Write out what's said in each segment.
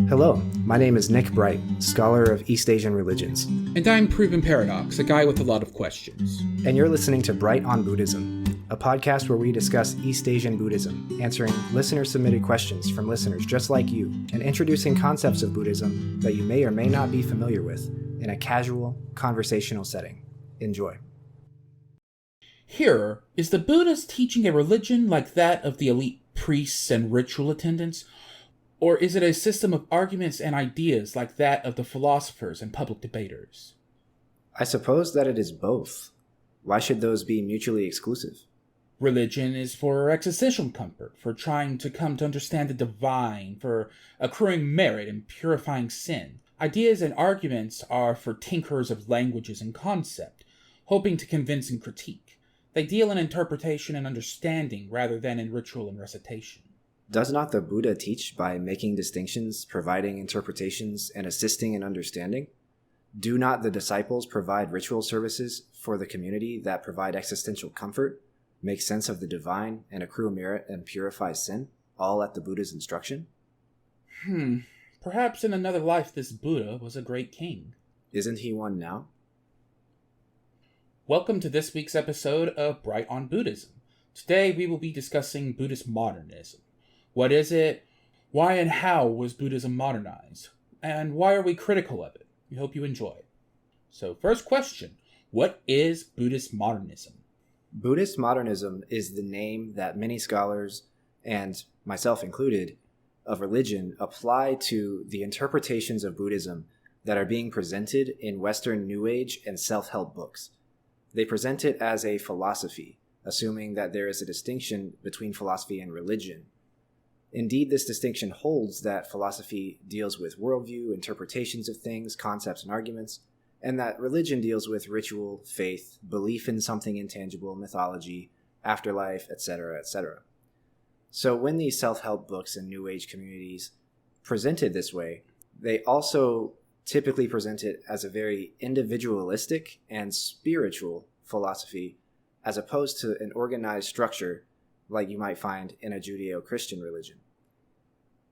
Hello, my name is Nick Bright, scholar of East Asian religions. And I'm Proven Paradox, a guy with a lot of questions. And you're listening to Bright on Buddhism, a podcast where we discuss East Asian Buddhism, answering listener-submitted questions from listeners just like you, and introducing concepts of Buddhism that you may or may not be familiar with in a casual, conversational setting. Enjoy. Here, is the Buddhist teaching a religion like that of the elite priests and ritual attendants? Or is it a system of arguments and ideas like that of the philosophers and public debaters? I suppose that it is both. Why should those be mutually exclusive? Religion is for existential comfort, for trying to come to understand the divine, for accruing merit and purifying sin. Ideas and arguments are for tinkerers of languages and concept, hoping to convince and critique. They deal in interpretation and understanding rather than in ritual and recitation. Does not the Buddha teach by making distinctions, providing interpretations, and assisting in understanding? Do not the disciples provide ritual services for the community that provide existential comfort, make sense of the divine, and accrue merit and purify sin, all at the Buddha's instruction? Perhaps in another life this Buddha was a great king. Isn't he one now? Welcome to this week's episode of Bright on Buddhism. Today we will be discussing Buddhist Modernism. What is it? Why and how was Buddhism modernized? And why are we critical of it? We hope you enjoy. So first question, what is Buddhist Modernism? Buddhist Modernism is the name that many scholars, and myself included, of religion apply to the interpretations of Buddhism that are being presented in Western New Age and self-help books. They present it as a philosophy, assuming that there is a distinction between philosophy and religion. Indeed, this distinction holds that philosophy deals with worldview, interpretations of things, concepts, and arguments, and that religion deals with ritual, faith, belief in something intangible, mythology, afterlife, etc., etc. So when these self-help books and New Age communities present it this way, they also typically present it as a very individualistic and spiritual philosophy, as opposed to an organized structure like you might find in a Judeo-Christian religion.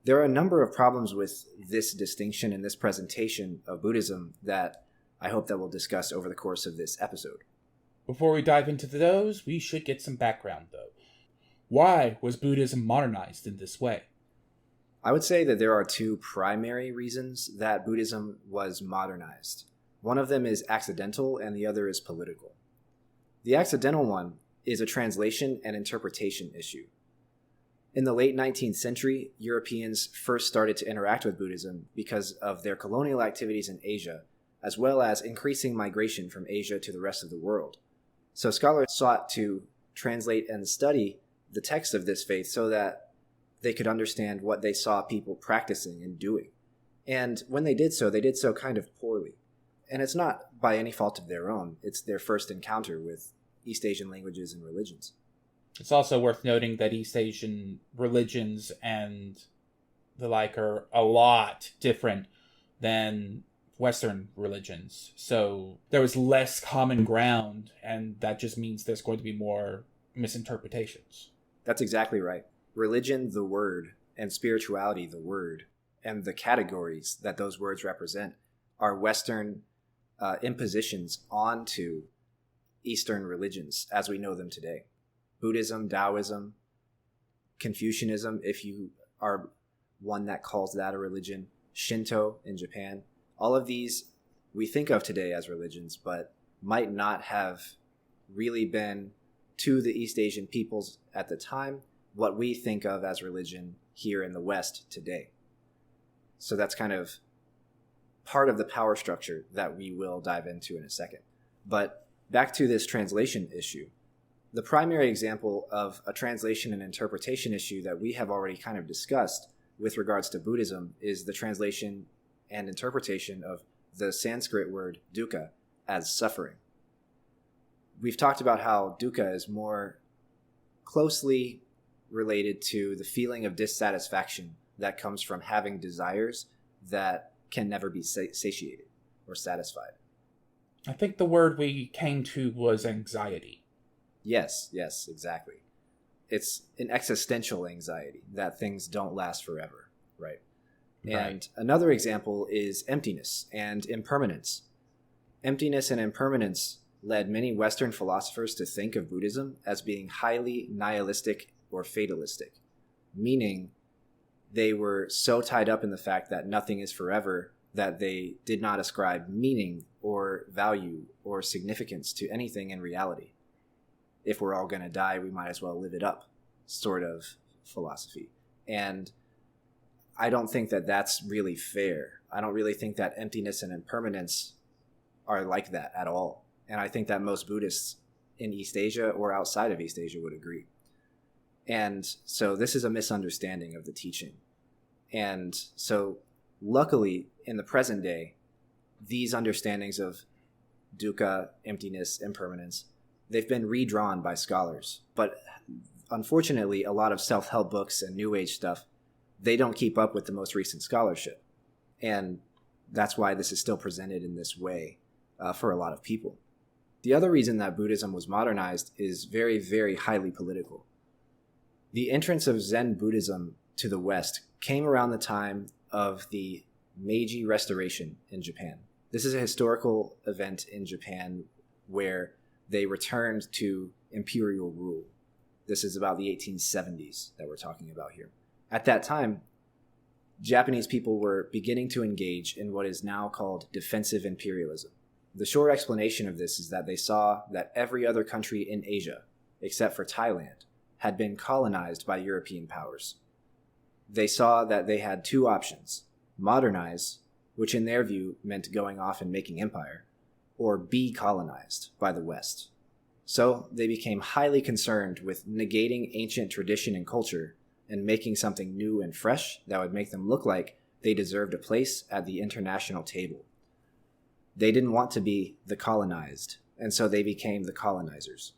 There are a number of problems with this distinction and this presentation of Buddhism that I hope that we'll discuss over the course of this episode. Before we dive into those, we should get some background though. Why was Buddhism modernized in this way? I would say that there are two primary reasons that Buddhism was modernized. One of them is accidental and the other is political. The accidental one is a translation and interpretation issue. In the late 19th century, Europeans first started to interact with Buddhism because of their colonial activities in Asia, as well as increasing migration from Asia to the rest of the world. So scholars sought to translate and study the text of this faith so that they could understand what they saw people practicing and doing. And when they did so kind of poorly. And it's not by any fault of their own. It's their first encounter with East Asian languages and religions. It's also worth noting that East Asian religions and the like are a lot different than Western religions. So there was less common ground, and that just means there's going to be more misinterpretations. That's exactly right. Religion, the word, and spirituality, the word, and the categories that those words represent are Western impositions onto Eastern religions as we know them today. Buddhism, Taoism, Confucianism, if you are one that calls that a religion, Shinto in Japan, all of these we think of today as religions, but might not have really been to the East Asian peoples at the time what we think of as religion here in the West today. So that's kind of part of the power structure that we will dive into in a second. But back to this translation issue. The primary example of a translation and interpretation issue that we have already kind of discussed with regards to Buddhism is the translation and interpretation of the Sanskrit word dukkha as suffering. We've talked about how dukkha is more closely related to the feeling of dissatisfaction that comes from having desires that can never be satiated or satisfied. I think the word we came to was anxiety. Yes, exactly. It's an existential anxiety that things don't last forever, right? And another example is emptiness and impermanence. Emptiness and impermanence led many Western philosophers to think of Buddhism as being highly nihilistic or fatalistic, meaning they were so tied up in the fact that nothing is forever that they did not ascribe meaning or value or significance to anything in reality. If we're all going to die, we might as well live it up, sort of philosophy. And I don't think that that's really fair. I don't really think that emptiness and impermanence are like that at all. And I think that most Buddhists in East Asia or outside of East Asia would agree. And so this is a misunderstanding of the teaching. And so luckily, in the present day, these understandings of dukkha, emptiness, impermanence, they've been redrawn by scholars. But unfortunately, a lot of self-help books and New Age stuff, they don't keep up with the most recent scholarship. And that's why this is still presented in this way for a lot of people. The other reason that Buddhism was modernized is very, very highly political. The entrance of Zen Buddhism to the West came around the time of the Meiji Restoration in Japan. This is a historical event in Japan where they returned to imperial rule. This is about the 1870s that we're talking about here. At that time, Japanese people were beginning to engage in what is now called defensive imperialism. The short explanation of this is that they saw that every other country in Asia, except for Thailand, had been colonized by European powers. They saw that they had two options: modernize, which in their view meant going off and making empire, or be colonized by the West. So they became highly concerned with negating ancient tradition and culture and making something new and fresh that would make them look like they deserved a place at the international table. They didn't want to be the colonized, and so they became the colonizers.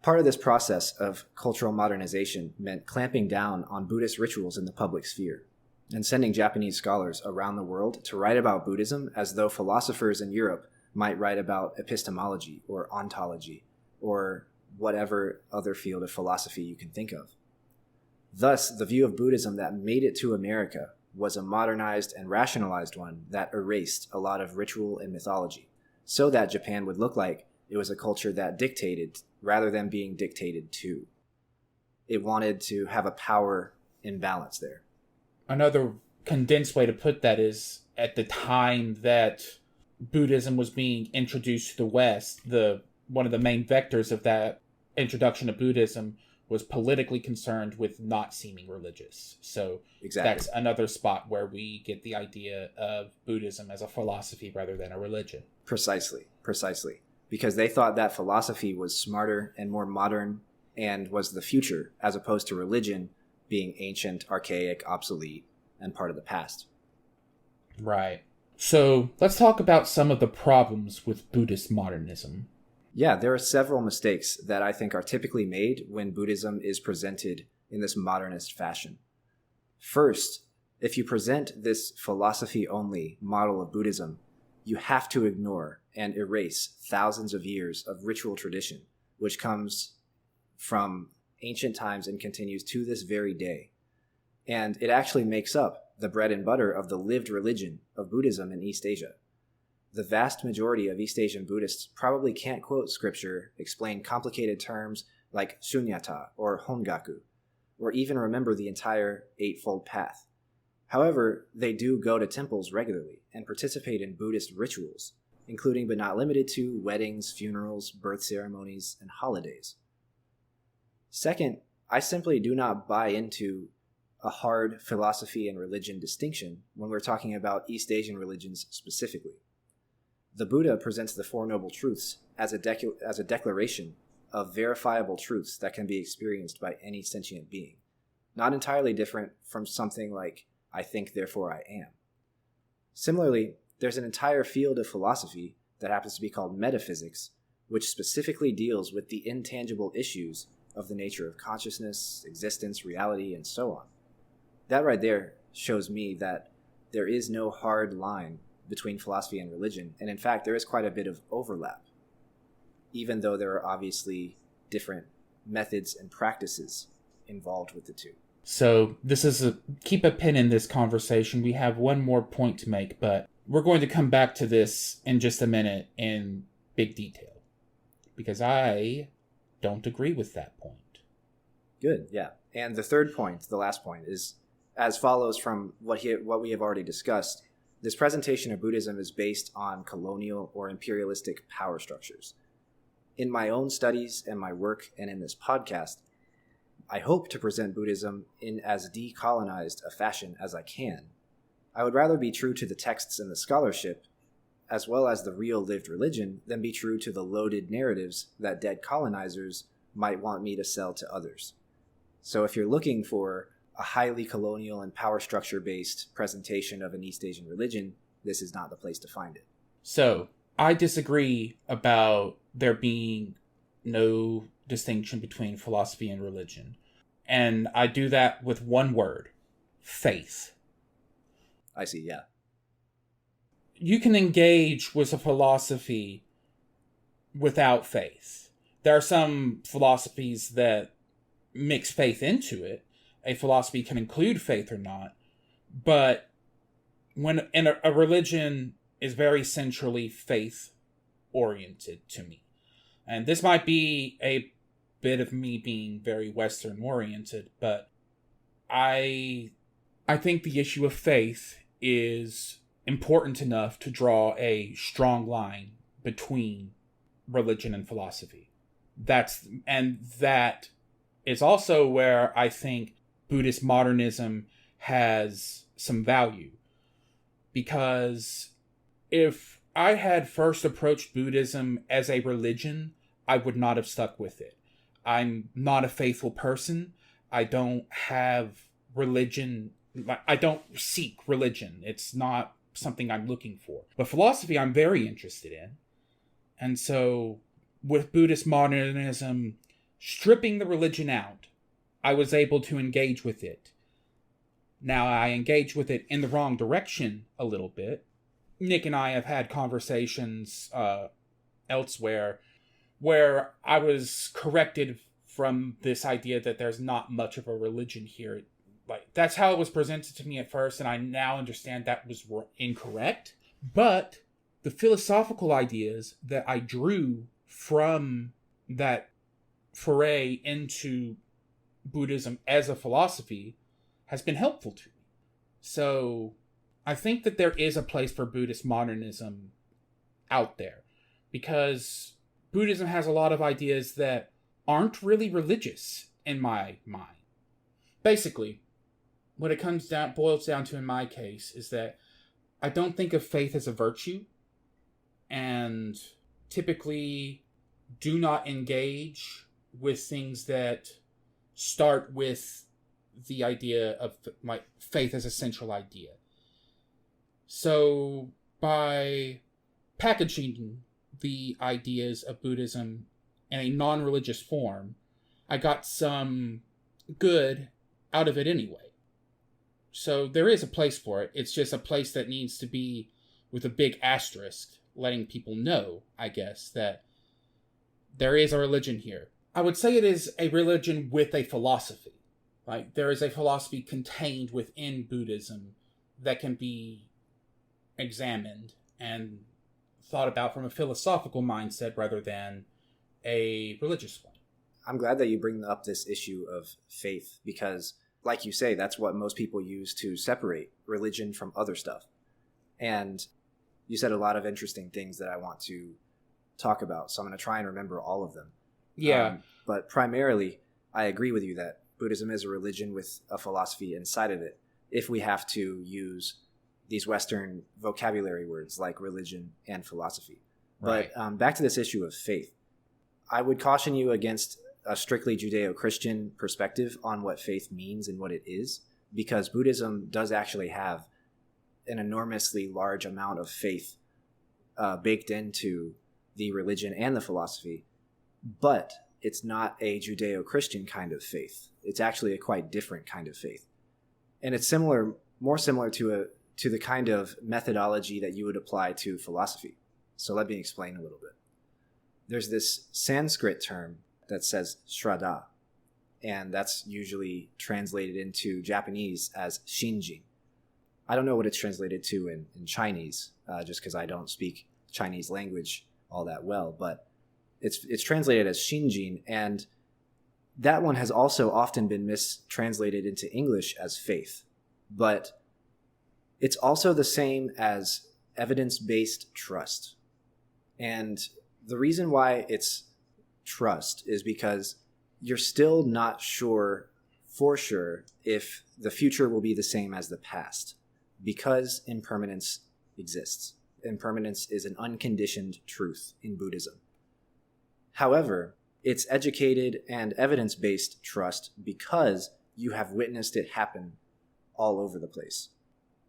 Part of this process of cultural modernization meant clamping down on Buddhist rituals in the public sphere and sending Japanese scholars around the world to write about Buddhism as though philosophers in Europe might write about epistemology or ontology or whatever other field of philosophy you can think of. Thus, the view of Buddhism that made it to America was a modernized and rationalized one that erased a lot of ritual and mythology, so that Japan would look like it was a culture that dictated rather than being dictated to. It wanted to have a power imbalance there. Another condensed way to put that is, at the time that Buddhism was being introduced to the West, one of the main vectors of that introduction to Buddhism was politically concerned with not seeming religious. So exactly. That's another spot where we get the idea of Buddhism as a philosophy rather than a religion. Precisely. Because they thought that philosophy was smarter and more modern and was the future, as opposed to religion being ancient, archaic, obsolete, and part of the past. Right. So let's talk about some of the problems with Buddhist modernism. Yeah, there are several mistakes that I think are typically made when Buddhism is presented in this modernist fashion. First, if you present this philosophy-only model of Buddhism, you have to ignore and erase thousands of years of ritual tradition, which comes from ancient times and continues to this very day. And it actually makes up the bread and butter of the lived religion of Buddhism in East Asia. The vast majority of East Asian Buddhists probably can't quote scripture, explain complicated terms like shunyata or hongaku, or even remember the entire Eightfold Path. However, they do go to temples regularly and participate in Buddhist rituals, including but not limited to weddings, funerals, birth ceremonies, and holidays. Second, I simply do not buy into a hard philosophy and religion distinction when we're talking about East Asian religions specifically. The Buddha presents the Four Noble Truths as a declaration of verifiable truths that can be experienced by any sentient being, not entirely different from something like, I think, therefore I am. Similarly, there's an entire field of philosophy that happens to be called metaphysics, which specifically deals with the intangible issues of the nature of consciousness, existence, reality, and so on. That right there shows me that there is no hard line between philosophy and religion, and in fact, there is quite a bit of overlap, even though there are obviously different methods and practices involved with the two. So this is keep a pin in this conversation. We have one more point to make, but we're going to come back to this in just a minute in big detail, because I don't agree with that point. Good, yeah. And the third point, the last point, is as follows from what we have already discussed. This presentation of Buddhism is based on colonial or imperialistic power structures. In my own studies and my work and in this podcast, I hope to present Buddhism in as decolonized a fashion as I can. I would rather be true to the texts and the scholarship, as well as the real lived religion, than be true to the loaded narratives that dead colonizers might want me to sell to others. So if you're looking for a highly colonial and power structure-based presentation of an East Asian religion, this is not the place to find it. So, I disagree about there being no distinction between philosophy and religion. And I do that with one word: faith. I see, yeah. You can engage with a philosophy without faith. There are some philosophies that mix faith into it. A philosophy can include faith or not, but when a religion is very centrally faith oriented to me. And this might be a bit of me being very Western oriented, but I think the issue of faith is important enough to draw a strong line between religion and philosophy. That is also where I think Buddhist modernism has some value. Because if I had first approached Buddhism as a religion, I would not have stuck with it. I'm not a faithful person. I don't have religion. I don't seek religion. It's not something I'm looking for. But philosophy I'm very interested in. And so with Buddhist modernism stripping the religion out, I was able to engage with it. Now, I engage with it in the wrong direction a little bit. Nick and I have had conversations elsewhere where I was corrected from this idea that there's not much of a religion here. Like, that's how it was presented to me at first, and I now understand that was incorrect. But the philosophical ideas that I drew from that foray into Buddhism as a philosophy has been helpful to me. So I think that there is a place for Buddhist modernism out there, because Buddhism has a lot of ideas that aren't really religious in my mind. Basically, what it boils down to in my case is that I don't think of faith as a virtue, and typically do not engage with things that start with the idea of my faith as a central idea. So by packaging the ideas of Buddhism in a non-religious form, I got some good out of it anyway. So there is a place for it. It's just a place that needs to be with a big asterisk, letting people know, I guess, that there is a religion here. I would say it is a religion with a philosophy. Like, there is a philosophy contained within Buddhism that can be examined and thought about from a philosophical mindset rather than a religious one. I'm glad that you bring up this issue of faith because, like you say, that's what most people use to separate religion from other stuff. And you said a lot of interesting things that I want to talk about, so I'm going to try and remember all of them. Yeah. But primarily, I agree with you that Buddhism is a religion with a philosophy inside of it, if we have to use these Western vocabulary words like religion and philosophy. Right. But back to this issue of faith. I would caution you against a strictly Judeo-Christian perspective on what faith means and what it is, because Buddhism does actually have an enormously large amount of faith baked into the religion and the philosophy, but it's not a Judeo-Christian kind of faith. It's actually a quite different kind of faith. And it's more similar to the kind of methodology that you would apply to philosophy. So let me explain a little bit. There's this Sanskrit term that says shraddha, and that's usually translated into Japanese as Shinjin. I don't know what it's translated to in Chinese, just because I don't speak Chinese language all that well, but it's translated as Shinjin, and that one has also often been mistranslated into English as faith. But it's also the same as evidence-based trust. And the reason why it's trust is because you're still not sure for sure if the future will be the same as the past, because impermanence exists. Impermanence is an unconditioned truth in Buddhism. However, it's educated and evidence-based trust because you have witnessed it happen all over the place.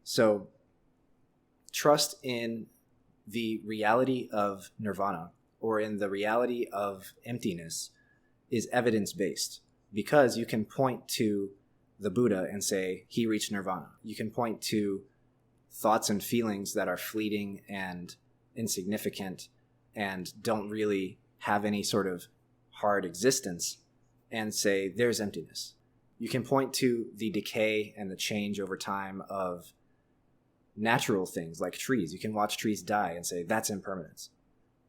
So, trust in the reality of nirvana or in the reality of emptiness is evidence-based because you can point to the Buddha and say, he reached nirvana. You can point to thoughts and feelings that are fleeting and insignificant and don't really have any sort of hard existence and say, there's emptiness. You can point to the decay and the change over time of natural things like trees. You can watch trees die and say, that's impermanence.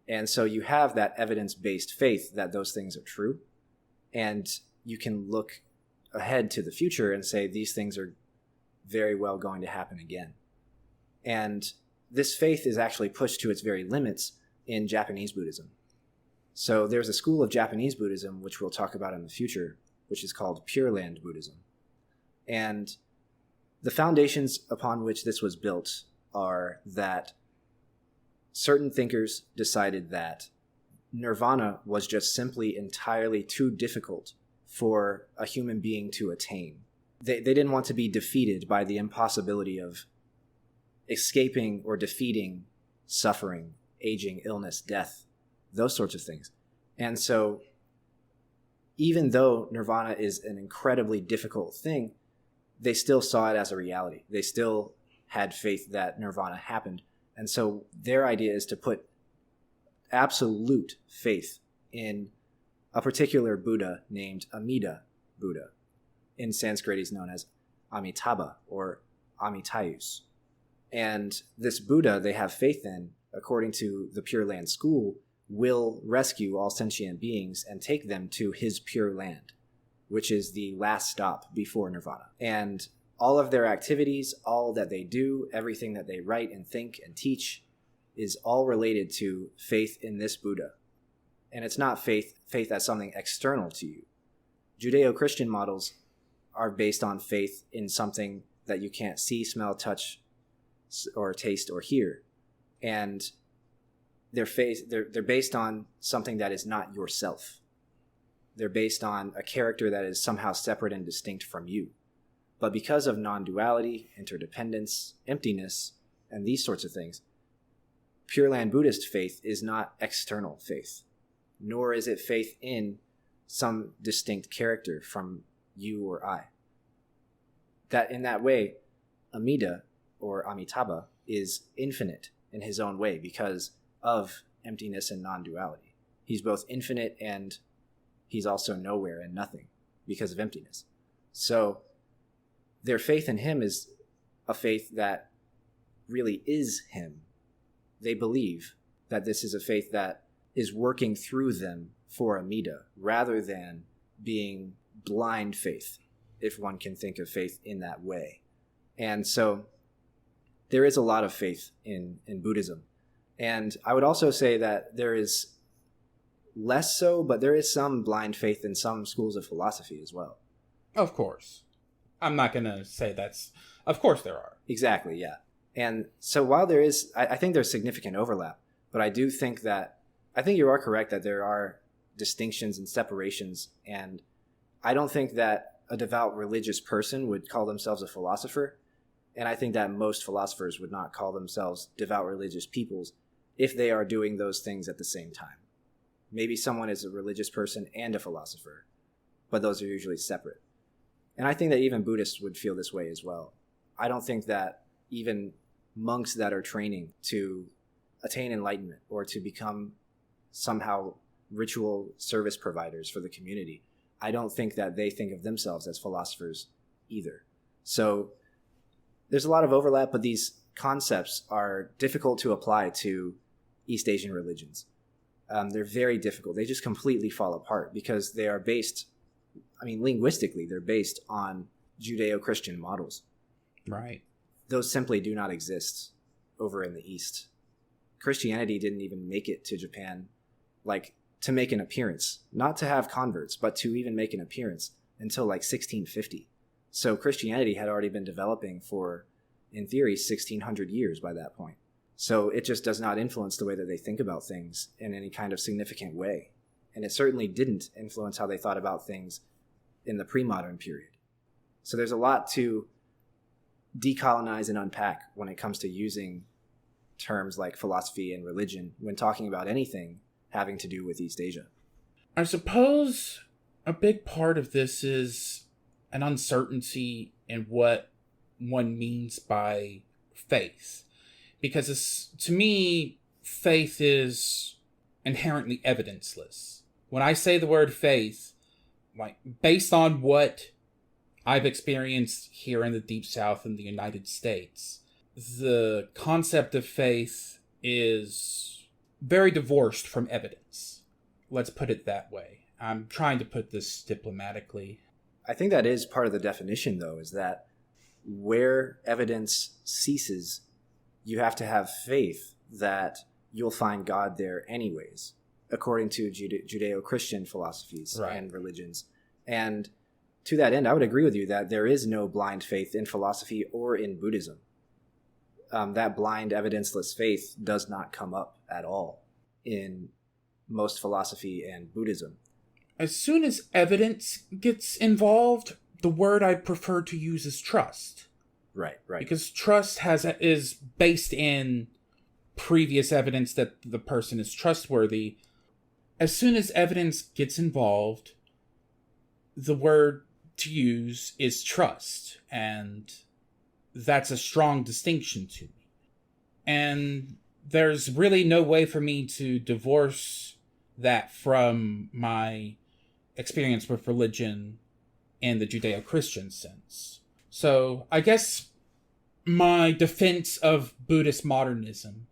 And so you have that evidence-based faith that those things are true. And you can look ahead to the future and say, these things are very well going to happen again. And this faith is actually pushed to its very limits in Japanese Buddhism. So there's a school of Japanese Buddhism, which we'll talk about in the future, which is called Pure Land Buddhism. And the foundations upon which this was built are that certain thinkers decided that nirvana was just simply entirely too difficult for a human being to attain. They didn't want to be defeated by the impossibility of escaping or defeating suffering, aging, illness, death, those sorts of things. And so even though nirvana is an incredibly difficult thing, they still saw it as a reality. They still had faith that nirvana happened. And so their idea is to put absolute faith in a particular Buddha named Amida Buddha. In Sanskrit, he's known as Amitabha or Amitayus. And this Buddha they have faith in, according to the Pure Land school, will rescue all sentient beings and take them to his Pure Land, which is the last stop before nirvana. And all of their activities, all that they do, everything that they write and think and teach is all related to faith in this Buddha. And it's not faith as something external to you. Judeo-Christian models are based on faith in something that you can't see, smell, touch, or taste or hear. And they're based on something that is not yourself. They're based on a character that is somehow separate and distinct from you. But because of non-duality, interdependence, emptiness, and these sorts of things, Pure Land Buddhist faith is not external faith, nor is it faith in some distinct character from you or I. That in that way, Amida, or Amitabha, is infinite in his own way because of emptiness and non-duality. He's both infinite and he's also nowhere and nothing because of emptiness. So their faith in him is a faith that really is him. They believe that this is a faith that is working through them for Amida rather than being blind faith, if one can think of faith in that way. And so there is a lot of faith in Buddhism. And I would also say that there is less so, but there is some blind faith in some schools of philosophy as well. Of course. I'm not going to say that's... Of course there are. Exactly, yeah. And so while there is... I think there's significant overlap, but I do think that... I think you are correct that there are distinctions and separations, and I don't think that a devout religious person would call themselves a philosopher, and I think that most philosophers would not call themselves devout religious peoples if they are doing those things at the same time. Maybe someone is a religious person and a philosopher, but those are usually separate. And I think that even Buddhists would feel this way as well. I don't think that even monks that are training to attain enlightenment or to become somehow ritual service providers for the community, I don't think that they think of themselves as philosophers either. So there's a lot of overlap, but these concepts are difficult to apply to East Asian religions. They're very difficult. They just completely fall apart because they are based, linguistically, they're based on Judeo-Christian models. Right. Those simply do not exist over in the East. Christianity didn't even make it to Japan, to make an appearance, not to have converts, but to even make an appearance until 1650. So Christianity had already been developing for, in theory, 1600 years by that point. So it just does not influence the way that they think about things in any kind of significant way. And it certainly didn't influence how they thought about things in the pre-modern period. So there's a lot to decolonize and unpack when it comes to using terms like philosophy and religion when talking about anything having to do with East Asia. I suppose a big part of this is an uncertainty in what one means by faith. Because to me, faith is inherently evidenceless. When I say the word faith, based on what I've experienced here in the Deep South in the United States, the concept of faith is very divorced from evidence. Let's put it that way. I'm trying to put this diplomatically. I think that is part of the definition, though, is that where evidence ceases, you have to have faith that you'll find God there anyways, according to Judeo-Christian philosophies and religions. And to that end, I would agree with you that there is no blind faith in philosophy or in Buddhism. That blind, evidenceless faith does not come up at all in most philosophy and Buddhism. As soon as evidence gets involved, the word I prefer to use is trust. Right. Because trust is based in previous evidence that the person is trustworthy. As soon as evidence gets involved, the word to use is trust, and that's a strong distinction to me. And there's really no way for me to divorce that from my experience with religion in the Judeo-Christian sense. So I guess my defense of Buddhist modernism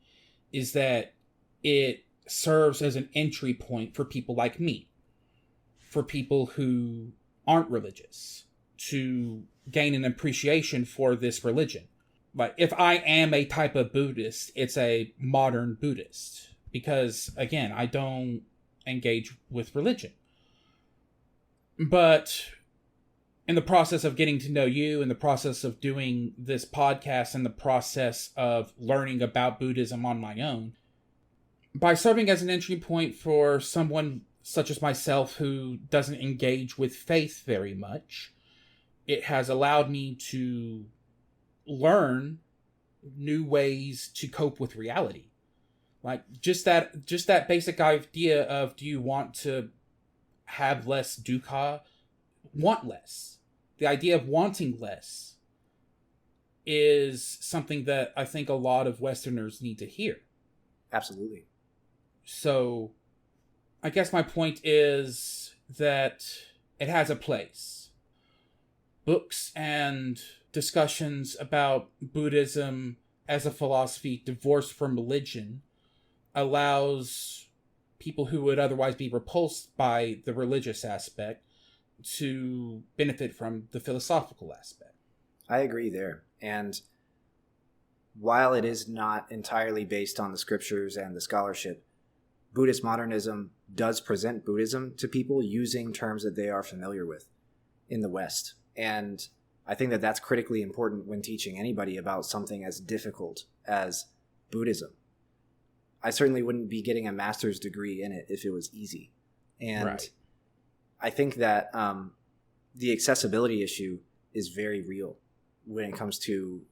is that it serves as an entry point for people like me, for people who aren't religious, to gain an appreciation for this religion. But if I am a type of Buddhist, it's a modern Buddhist. Because, again, I don't engage with religion. But in the process of getting to know you, in the process of doing this podcast, in the process of learning about Buddhism on my own, by serving as an entry point for someone such as myself who doesn't engage with faith very much, it has allowed me to learn new ways to cope with reality. Just that basic idea of, do you want to have less dukkha? Want less. The idea of wanting less is something that I think a lot of Westerners need to hear. Absolutely. So, I guess my point is that it has a place. Books and discussions about Buddhism as a philosophy divorced from religion allows people who would otherwise be repulsed by the religious aspect to benefit from the philosophical aspect. I agree there. And while it is not entirely based on the scriptures and the scholarship, Buddhist modernism does present Buddhism to people using terms that they are familiar with in the West. And I think that that's critically important when teaching anybody about something as difficult as Buddhism. I certainly wouldn't be getting a master's degree in it if it was easy. And I think that the accessibility issue is very real when it comes to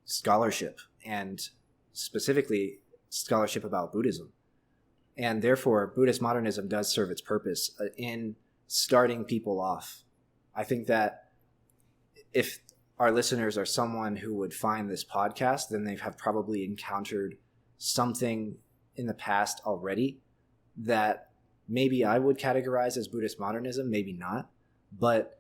scholarship, and specifically scholarship about Buddhism. And therefore, Buddhist modernism does serve its purpose in starting people off. I think that if our listeners are someone who would find this podcast, then they have probably encountered something in the past already that maybe I would categorize as Buddhist modernism, maybe not. but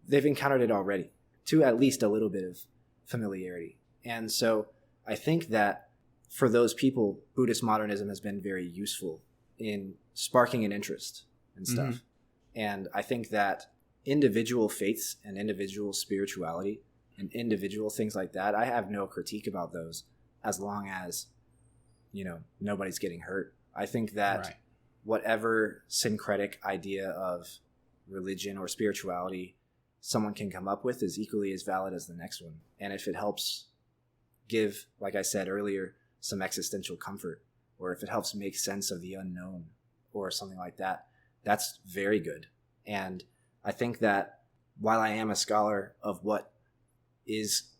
they've encountered it already to at least a little bit of familiarity. And so I think that for those people, Buddhist modernism has been very useful in sparking an interest and stuff. Mm-hmm. And I think that individual faiths and individual spirituality and individual things like that, I have no critique about those as long as, nobody's getting hurt. I think that whatever syncretic idea of religion or spirituality someone can come up with is equally as valid as the next one. And if it helps give, like I said earlier, some existential comfort, or if it helps make sense of the unknown or something like that, that's very good. And I think that while I am a scholar of what is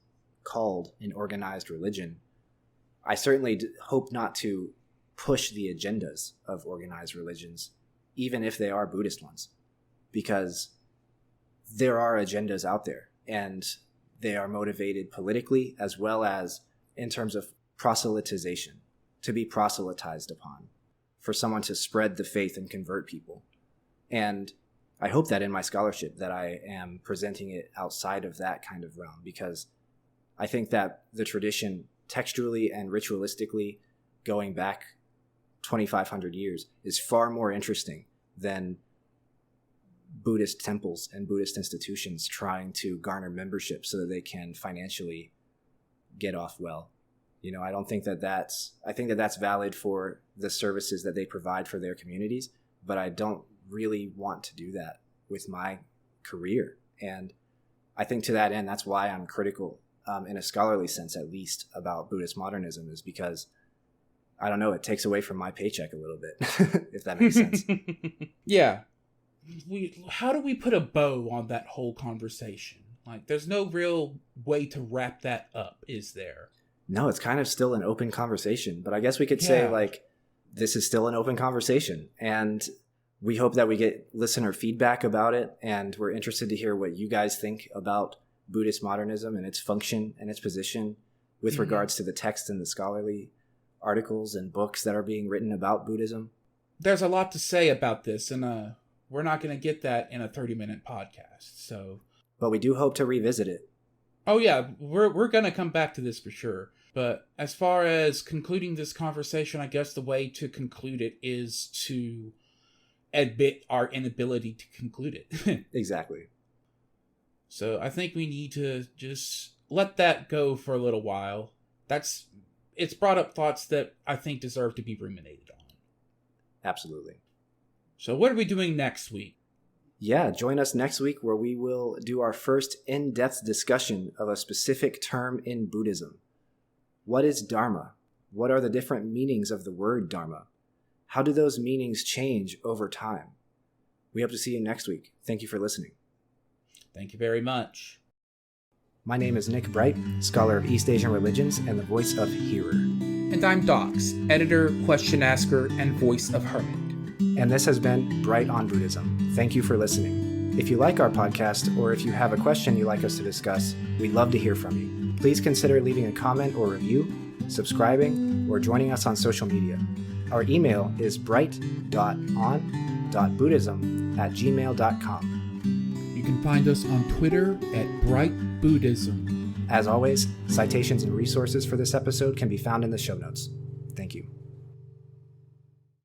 called an organized religion, I certainly hope not to push the agendas of organized religions, even if they are Buddhist ones, because there are agendas out there, and they are motivated politically as well as in terms of proselytization, to be proselytized upon, for someone to spread the faith and convert people. And I hope that in my scholarship that I am presenting it outside of that kind of realm, because I think that the tradition textually and ritualistically going back 2,500 years is far more interesting than Buddhist temples and Buddhist institutions trying to garner membership so that they can financially get off well. I don't think I think that that's valid for the services that they provide for their communities, but I don't really want to do that with my career. And I think to that end, that's why I'm critical, in a scholarly sense at least, about Buddhist modernism, is because, I don't know, it takes away from my paycheck a little bit, if that makes sense. Yeah. How do we put a bow on that whole conversation? Like, there's no real way to wrap that up, is there? No, it's kind of still an open conversation, but I guess we could say, this is still an open conversation, and we hope that we get listener feedback about it, and we're interested to hear what you guys think about Buddhist modernism and its function and its position with regards to the text and the scholarly articles and books that are being written about Buddhism. There's a lot to say about this, and we're not going to get that in a 30-minute podcast, so... But we do hope to revisit it. Oh yeah, we're going to come back to this for sure. But as far as concluding this conversation, I guess the way to conclude it is to admit our inability to conclude it. Exactly. So I think we need to just let that go for a little while. It's brought up thoughts that I think deserve to be ruminated on. Absolutely. So what are we doing next week? Yeah, join us next week where we will do our first in-depth discussion of a specific term in Buddhism. What is Dharma? What are the different meanings of the word Dharma? How do those meanings change over time? We hope to see you next week. Thank you for listening. Thank you very much. My name is Nick Bright, scholar of East Asian religions and the voice of Hearer. And I'm Docs, editor, question asker, and voice of Hermit. And this has been Bright on Buddhism. Thank you for listening. If you like our podcast, or if you have a question you'd like us to discuss, we'd love to hear from you. Please consider leaving a comment or review, subscribing, or joining us on social media. Our email is bright.on.buddhism@gmail.com. You can find us on Twitter at Bright Buddhism. As always, citations and resources for this episode can be found in the show notes. Thank you.